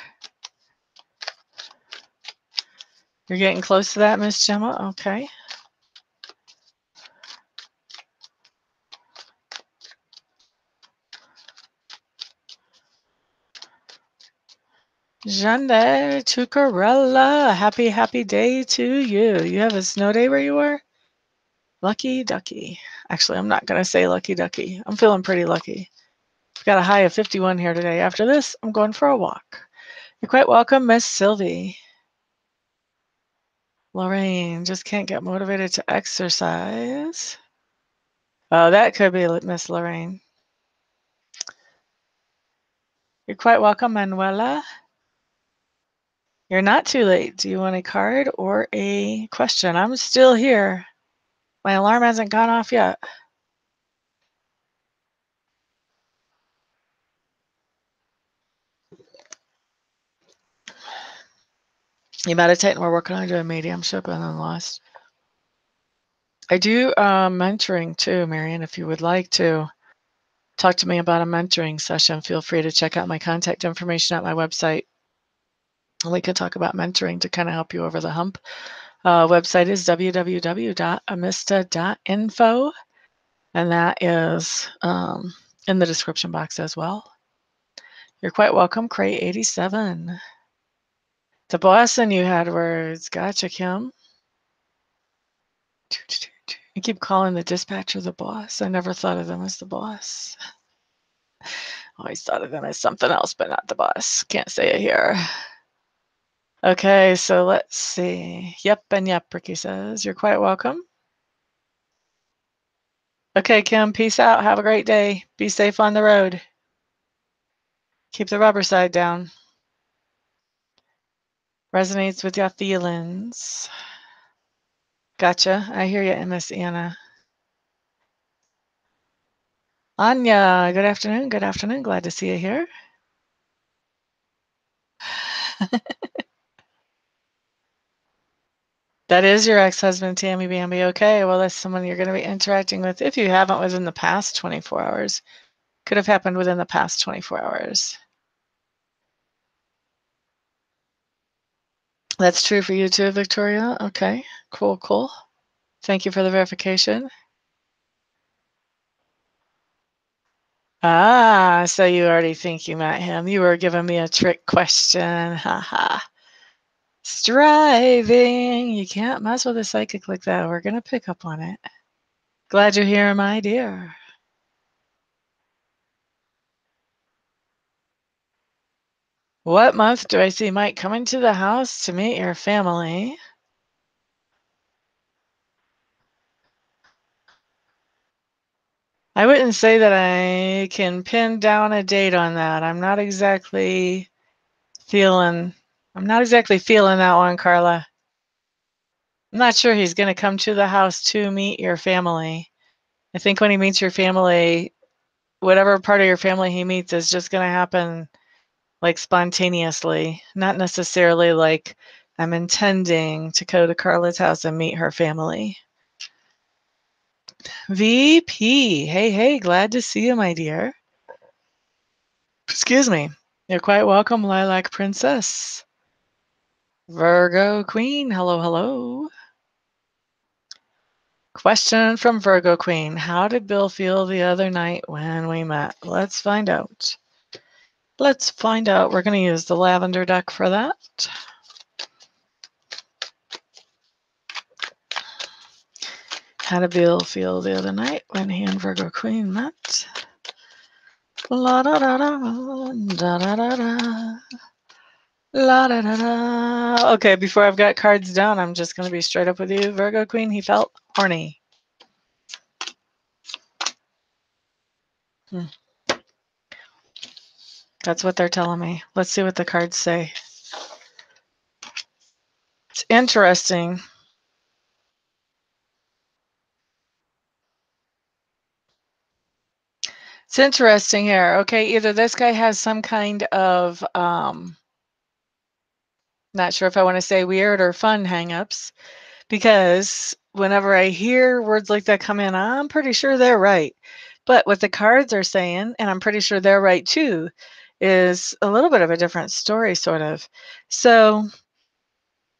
You're getting close to that, Miss Gemma? Okay. Jande Tucarella, happy day to you. You have a snow day where you are? Lucky ducky. Actually, I'm not going to say lucky ducky. I'm feeling pretty lucky. We've got a high of 51 here today. After this, I'm going for a walk. You're quite welcome, Miss Sylvie. Lorraine, just can't get motivated to exercise. Oh, that could be Miss Lorraine. You're quite welcome, Manuela. You're not too late. Do you want a card or a question? I'm still here. My alarm hasn't gone off yet. You meditate and we're working on doing mediumship and then lost. I do mentoring too, Marion. If you would like to talk to me about a mentoring session, feel free to check out my contact information at my website. We could talk about mentoring to kind of help you over the hump. Website is www.amista.info, and that is in the description box as well. You're quite welcome, Cray87. The boss and you had words. Gotcha, Kim. You keep calling the dispatcher the boss. I never thought of them as the boss. Always thought of them as something else, but not the boss. Can't say it here. Okay, so let's see. Yep and yep, Ricky says. You're quite welcome. Okay, Kim, peace out. Have a great day. Be safe on the road. Keep the rubber side down. Resonates with your feelings. Gotcha. I hear you, Miss Anna. Anya, good afternoon. Good afternoon. Glad to see you here. That is your ex-husband, Tammy Bambi. Okay, well, that's someone you're going to be interacting with if you haven't within the past 24 hours. Could have happened within the past 24 hours. That's true for you too, Victoria. Okay, cool, cool. Thank you for the verification. Ah, so you already think you met him. You were giving me a trick question. Haha. Striving. You can't mess with a psychic like that. We're going to pick up on it. Glad you're here, my dear. What month do I see Mike coming to the house to meet your family? I wouldn't say that I can pin down a date on that. I'm not exactly feeling that one, Carla. I'm not sure he's going to come to the house to meet your family. I think when he meets your family, whatever part of your family he meets is just going to happen like spontaneously, not necessarily like I'm intending to go to Carla's house and meet her family. VP, hey, hey, glad to see you, my dear. Excuse me. You're quite welcome, Lilac Princess. Virgo Queen, hello, hello. Question from Virgo Queen. How did Bill feel the other night when we met? Let's find out. Let's find out. We're going to use the lavender deck for that. How did Bill feel the other night when he and Virgo Queen met? La da da da da da da da. La da da da. Okay, before I've got cards down, I'm just going to be straight up with you. Virgo Queen, he felt horny. That's what they're telling me. Let's see what the cards say. It's interesting. It's interesting here. Okay, either this guy has some kind of, not sure if I want to say weird or fun hangups, because whenever I hear words like that come in, I'm pretty sure they're right. But what the cards are saying, and I'm pretty sure they're right too, is a little bit of a different story, sort of. So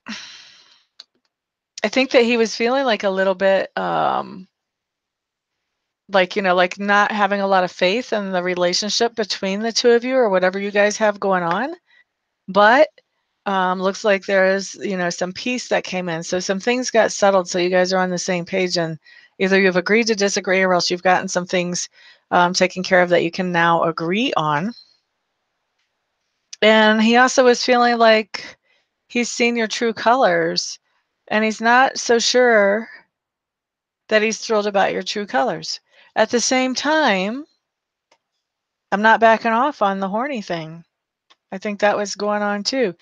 I think that he was feeling like a little bit, like, like not having a lot of faith in the relationship between the two of you or whatever you guys have going on. But looks like there's, some peace that came in. So some things got settled. So you guys are on the same page, and either you've agreed to disagree or else you've gotten some things taken care of that you can now agree on. And he also was feeling like he's seen your true colors, and he's not so sure that he's thrilled about your true colors. At the same time, I'm not backing off on the horny thing. I think that was going on too.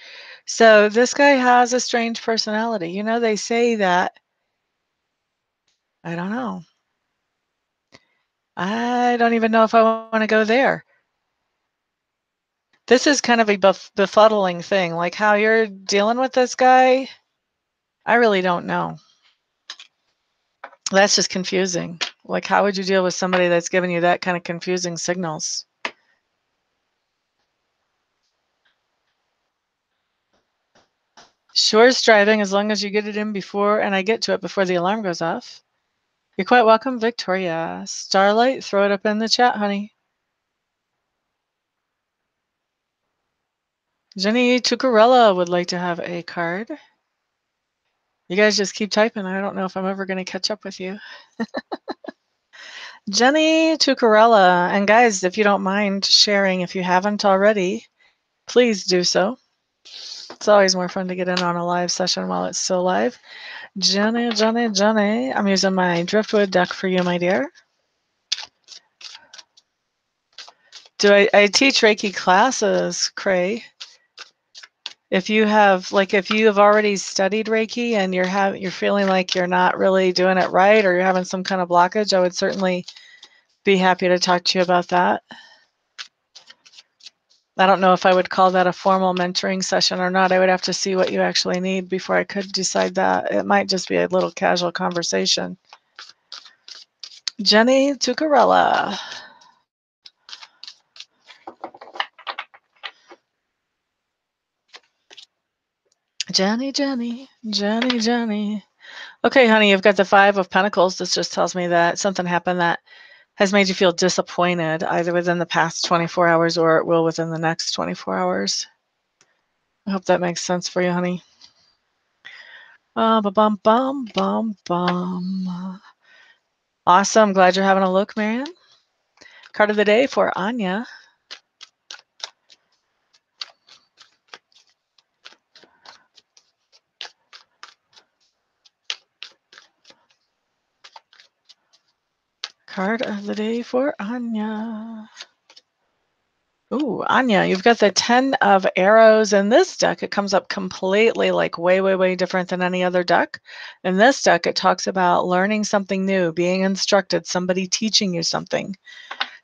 So this guy has a strange personality. They say that, I don't know. I don't even know if I want to go there. This is kind of a befuddling thing. Like how you're dealing with this guy, I really don't know. That's just confusing. Like, how would you deal with somebody that's giving you that kind of confusing signals? Sure is driving as long as you get it in before, and I get to it before the alarm goes off. You're quite welcome, Victoria. Starlight, throw it up in the chat, honey. Jenny Tucarella would like to have a card. You guys just keep typing. I don't know if I'm ever going to catch up with you. Jenny Tucarella. And guys, if you don't mind sharing, if you haven't already, please do so. It's always more fun to get in on a live session while it's still live. Jenny, Jenny, Jenny. I'm using my Driftwood deck for you, my dear. I teach Reiki classes, Cray. If you have already studied Reiki and you're feeling like you're not really doing it right, or you're having some kind of blockage, I would certainly be happy to talk to you about that. I don't know if I would call that a formal mentoring session or not. I would have to see what you actually need before I could decide that. It might just be a little casual conversation. Jenny Tucarella. Jenny, Jenny, Jenny, Jenny. Okay, honey, you've got the Five of Pentacles. This just tells me that something happened that has made you feel disappointed either within the past 24 hours or it will within the next 24 hours. I hope that makes sense for you, honey. Bum, bum, bum, bum. Awesome. Glad you're having a look, Marianne. Card of the day for Anya. Card of the day for Anya. Ooh, Anya, you've got the 10 of arrows in this deck. It comes up completely like way, way, way different than any other deck. In this deck, it talks about learning something new, being instructed, somebody teaching you something.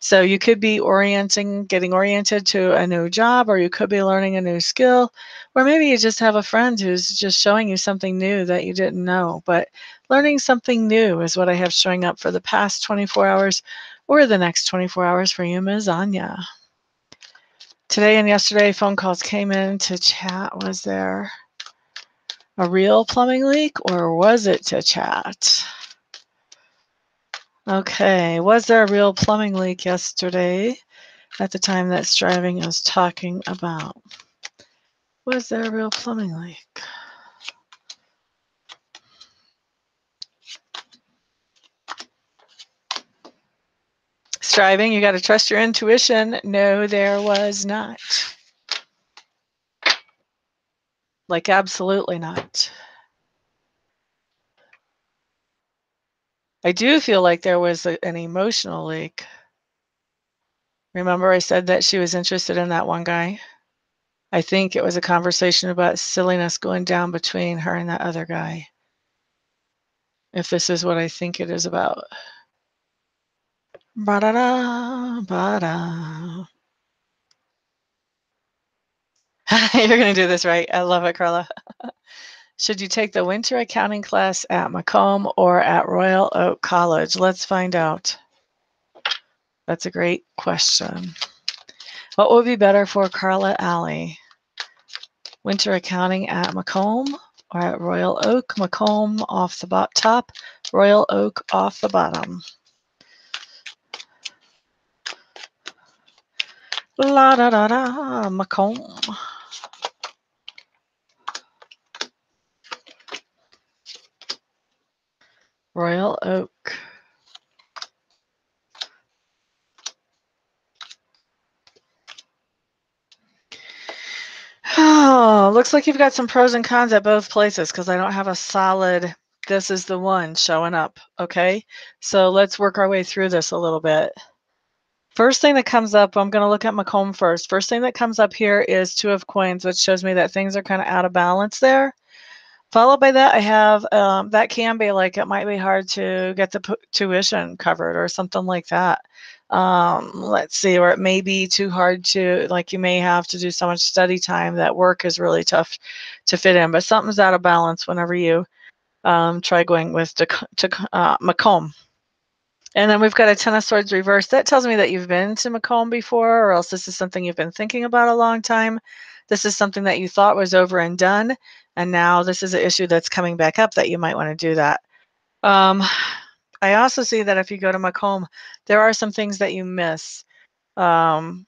So you could be getting oriented to a new job, or you could be learning a new skill, or maybe you just have a friend who's just showing you something new that you didn't know. But learning something new is what I have showing up for the past 24 hours or the next 24 hours for you, Ms. Anya. Today and yesterday, phone calls came in to chat. Was there a real plumbing leak, or was it to chat? Okay, was there a real plumbing leak yesterday at the time that Striving is talking about? Was there a real plumbing leak? Striving, you got to trust your intuition. No, there was not. Like, absolutely not. I do feel like there was an emotional leak. Remember I said that she was interested in that one guy? I think it was a conversation about silliness going down between her and that other guy. If this is what I think it is about. Ba-da-da, ba-da. You're going to do this right. I love it, Carla. Should you take the winter accounting class at Macomb or at Royal Oak College? Let's find out. That's a great question. What would be better for Carla Alley? Winter accounting at Macomb or at Royal Oak? Macomb off the top, Royal Oak off the bottom. La da da da, Macomb. Royal Oak. Oh, looks like you've got some pros and cons at both places because I don't have a solid, this is the one showing up, okay? So let's work our way through this a little bit. First thing that comes up, I'm going to look at Macomb first. First thing that comes up here is Two of Coins, which shows me that things are kind of out of balance there. Followed by that, I have, that can be like, it might be hard to get the tuition covered or something like that. Let's see, or it may be too hard to, like you may have to do so much study time that work is really tough to fit in, but something's out of balance whenever you try going with Macomb. And then we've got a Ten of Swords reverse. That tells me that you've been to Macomb before, or else this is something you've been thinking about a long time. This is something that you thought was over and done, and now this is an issue that's coming back up that you might want to do that. I also see that if you go to Macomb, there are some things that you miss. And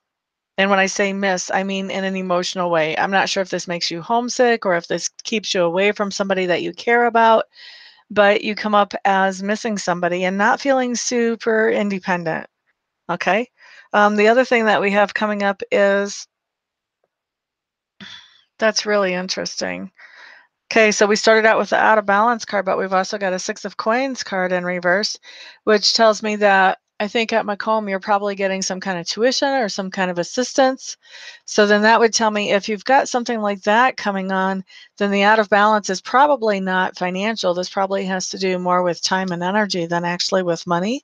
when I say miss, I mean in an emotional way. I'm not sure if this makes you homesick or if this keeps you away from somebody that you care about, but you come up as missing somebody and not feeling super independent. Okay. The other thing that we have coming up is that's really interesting. Okay, so we started out with the out of balance card, but we've also got a Six of Coins card in reverse, which tells me that I think at Macomb you're probably getting some kind of tuition or some kind of assistance. So then that would tell me if you've got something like that coming on, then the out of balance is probably not financial. This probably has to do more with time and energy than actually with money,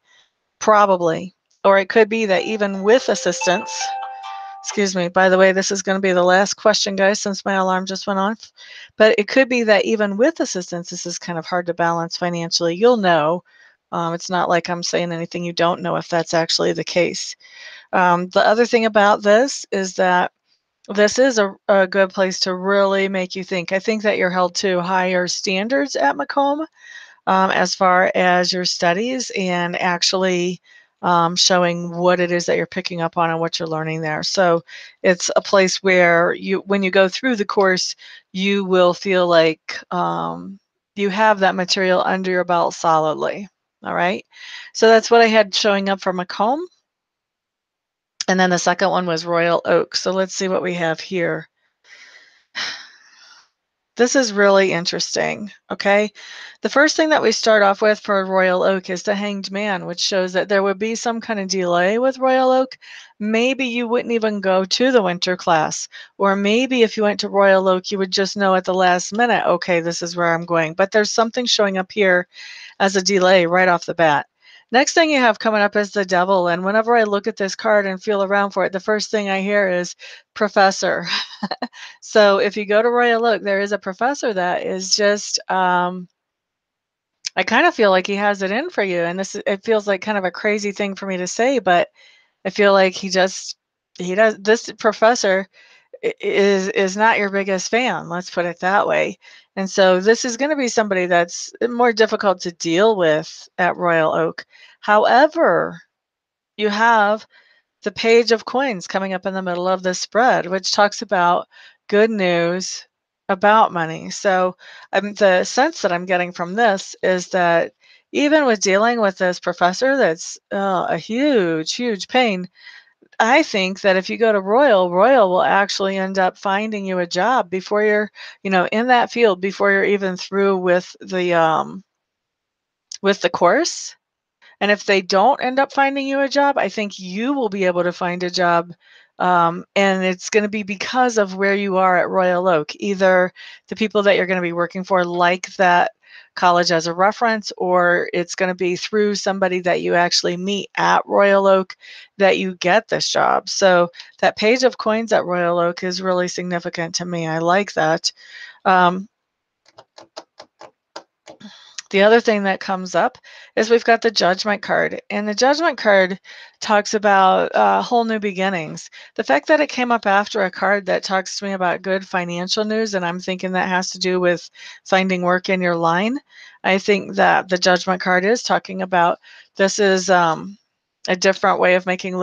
probably. Or it could be that even with assistance, excuse me, by the way, this is going to be the last question, guys, since my alarm just went off. But it could be that even with assistance, this is kind of hard to balance financially. You'll know. It's not like I'm saying anything you don't know if that's actually the case. The other thing about this is that this is a good place to really make you think. I think that you're held to higher standards at Macomb as far as your studies and actually showing what it is that you're picking up on and what you're learning there. So it's a place where you, when you go through the course, you will feel like you have that material under your belt solidly. All right. So that's what I had showing up for Macomb. And then the second one was Royal Oak. So let's see what we have here. This is really interesting, okay? The first thing that we start off with for Royal Oak is the Hanged Man, which shows that there would be some kind of delay with Royal Oak. Maybe you wouldn't even go to the winter class, or maybe if you went to Royal Oak, you would just know at the last minute, okay, this is where I'm going. But there's something showing up here as a delay right off the bat. Next thing you have coming up is the Devil, and whenever I look at this card and feel around for it, the first thing I hear is Professor. So if you go to Royal Oak, there is a professor that is just, I kind of feel like he has it in for you. And it feels like kind of a crazy thing for me to say, but I feel like he does, this professor is not your biggest fan, let's put it that way. And so this is going to be somebody that's more difficult to deal with at Royal Oak. However, you have the Page of Coins coming up in the middle of the spread, which talks about good news about money. So the sense that I'm getting from this is that even with dealing with this professor that's a huge, huge pain, I think that if you go to Royal, Royal will actually end up finding you a job before you're, in that field before you're even through with the course. And if they don't end up finding you a job, I think you will be able to find a job. And it's going to be because of where you are at Royal Oak. Either the people that you're going to be working for like that college as a reference, or it's going to be through somebody that you actually meet at Royal Oak that you get this job. So that Page of Coins at Royal Oak is really significant to me. I like that. Um, The other thing that comes up is we've got the Judgment card, and the Judgment card talks about whole new beginnings. The fact that it came up after a card that talks to me about good financial news, and I'm thinking that has to do with finding work in your line. I think that the Judgment card is talking about this is a different way of making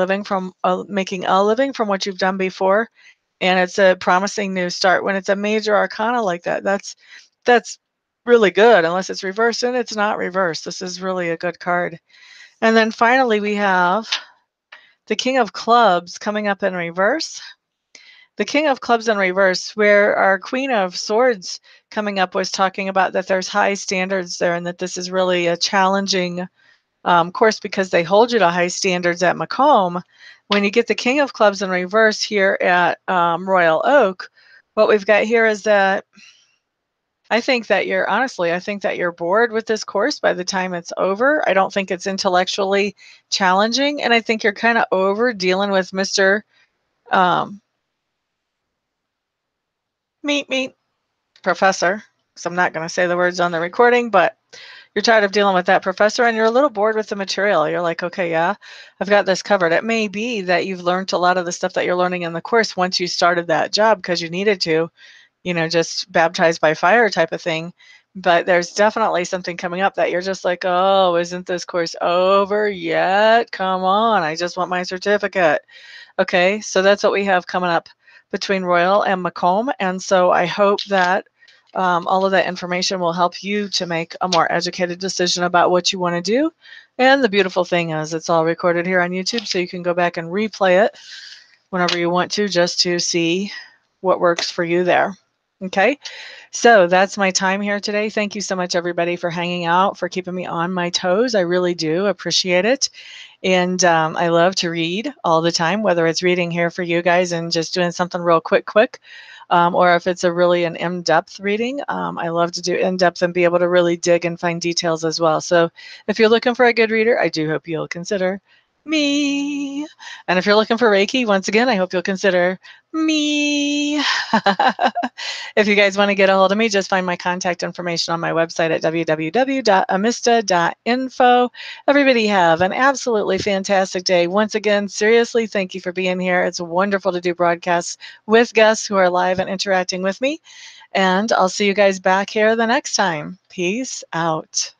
making a living from what you've done before, and it's a promising new start. When it's a major arcana like that, that's really good. Unless it's reversed, and it's not reversed. This is really a good card. And then finally we have the King of Clubs coming up in reverse. The King of Clubs in reverse, where our Queen of Swords coming up was talking about that there's high standards there and that this is really a challenging course because they hold you to high standards at Macomb. When you get the King of Clubs in reverse here at Royal Oak, what we've got here is that I think that you're bored with this course by the time it's over. I don't think it's intellectually challenging, and I think you're kind of over dealing with Mr. Um, meet Professor. because I'm not going to say the words on the recording, but you're tired of dealing with that professor and you're a little bored with the material. You're like, okay, yeah, I've got this covered. It may be that you've learned a lot of the stuff that you're learning in the course once you started that job because you needed to, just baptized by fire type of thing. But there's definitely something coming up that you're just like, oh, isn't this course over yet? Come on, I just want my certificate. Okay, so that's what we have coming up between Royal and Macomb. And so I hope that all of that information will help you to make a more educated decision about what you want to do. And the beautiful thing is it's all recorded here on YouTube, so you can go back and replay it whenever you want to, just to see what works for you there. Okay, so that's my time here today. Thank you so much, everybody, for hanging out, for keeping me on my toes. I really do appreciate it. And I love to read all the time, whether it's reading here for you guys and just doing something real quick, or if it's a really an in-depth reading. I love to do in-depth and be able to really dig and find details as well. So if you're looking for a good reader, I do hope you'll consider me. And if you're looking for Reiki, once again, I hope you'll consider me. If you guys want to get a hold of me, just find my contact information on my website at www.amista.info. Everybody have an absolutely fantastic day. Once again, seriously, thank you for being here. It's wonderful to do broadcasts with guests who are live and interacting with me. And I'll see you guys back here the next time. Peace out.